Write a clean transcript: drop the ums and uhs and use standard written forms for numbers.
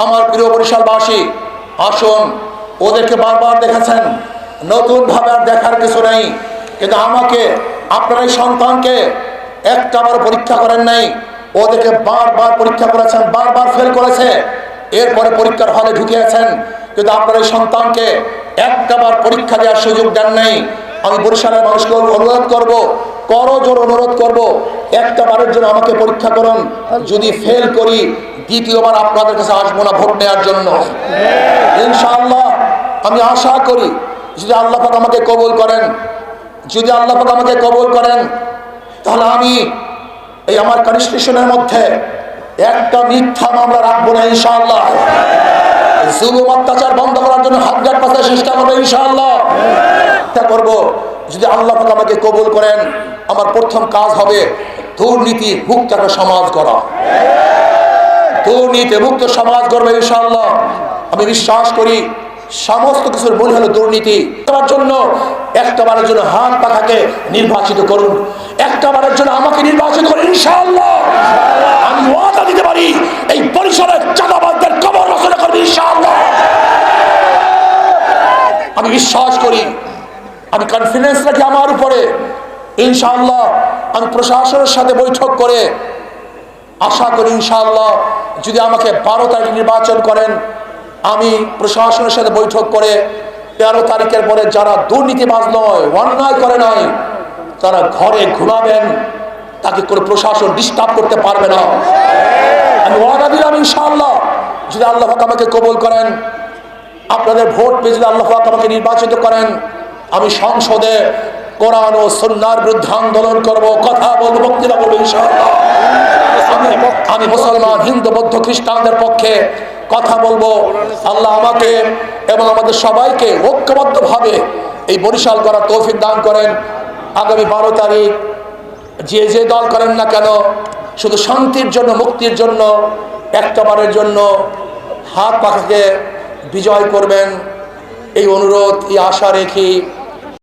আমার প্রিয় বরিশালবাসী, আসুন, ওদেরকে বারবার দেখেছেন, নতুন ভাবে আর দেখার কিছু নেই। কিন্তু আমাকে, আপনার এই সন্তানকে একটাবার পরীক্ষা করেন নাই, ওদেরকে বারবার পরীক্ষা করেছেন, বারবার ফেল করেছে, এরপরে পরীক্ষার হলে ঢুকিয়েছেন, কিন্তু আপনার এই সন্তানকে একটাবার পরীক্ষা দেওয়ার সুযোগ দেন নাই। আমি বরিশালের মানুষকে অনুরোধ করব, করজোর অনুরোধ করব, একটা বারের জন্য আমাকে পরীক্ষা করুন। যদি ফেল করি, দ্বিতীয়বার আপনাদের কাছে আসবো না ভোট নেওয়ার জন্য। ইনশাআল্লাহ আমি আশা করি, যদি আল্লাহ পাক আমাকে কবুল করেন, যদি আল্লাহ পাক আমাকে কবুল করেন, তাহলে আমি এই আমার কনস্টিটিউশনের মধ্যে একটা মিথ্যা মামলা রাখবো না ইনশাআল্লাহ। জুলুম অত্যাচার বন্ধ করার জন্য 100% চেষ্টা করবো ইনশাআল্লাহ। চেষ্টা করবো, যদি আল্লাহ পাক আমাকে কবুল করেন, আমার প্রথম কাজ হবে দুর্নীতি মুক্ত একটা সমাজ করা, দুর্নীতি মুক্ত সমাজ গড়বে ইনশাআল্লাহ। আমি বিশ্বাস করি সমস্ত কিছুর মূল হলো দুর্নীতি। তার জন্য একটাবারের জন্য হাত পাখাকে নির্বাচিত করুন, একটাবারের জন্য আমাকে নির্বাচিত করুন ইনশাআল্লাহ। আমি ওয়াদা দিতে পারি, এই বরিশালের চাঁদাবাজদের কবর রচনা করবে ইনশাআল্লাহ। আমি বিশ্বাস করি, আমি কনফিডেন্স রাখি আমার উপরে ইনশাআল্লাহ। আমি প্রশাসনের সাথে বৈঠক করে আশা করি ইনশাআল্লাহ, যদি আমাকে 12 তারিখ নির্বাচন করেন, আমি প্রশাসনের সাথে বৈঠক করে 13 তারিখের পরে যারা দুর্নীতিবাজ নয়, অন্যায় করে নাই, তারা ঘরে ঘুমাবেন, তাকে কোনো প্রশাসন ডিস্টার্ব করতে পারবে না। আমি ওয়াদা দিলাম ইনশাআল্লাহ, যদি আল্লাহ পাক আমাকে কবুল করেন, আপনাদের ভোট পেয়ে যদি আল্লাহ পাক আমাকে নির্বাচিত করেন, আমি সংসদে কোরআন ও সুন্নাহর বিরুদ্ধে আন্দোলন করব, কথা বলবো, বক্তৃতা করবো ইনশাআল্লাহ। আমি মুসলমান, হিন্দু, বৌদ্ধ, খ্রিস্টানদের পক্ষে কথা বলবো। আল্লাহ আমাকে এবং আমাদের সবাইকে ঐক্যবদ্ধভাবে এই বরিশাল করার তৌফিক দান করেন। আগামী 12 তারিখ যে যে দল করেন না কেন, শুধু শান্তির জন্য, মুক্তির জন্য, একটাবারের জন্য হাত পাখাকে বিজয় করবেন, এই অনুরোধ, এই আশা রেখে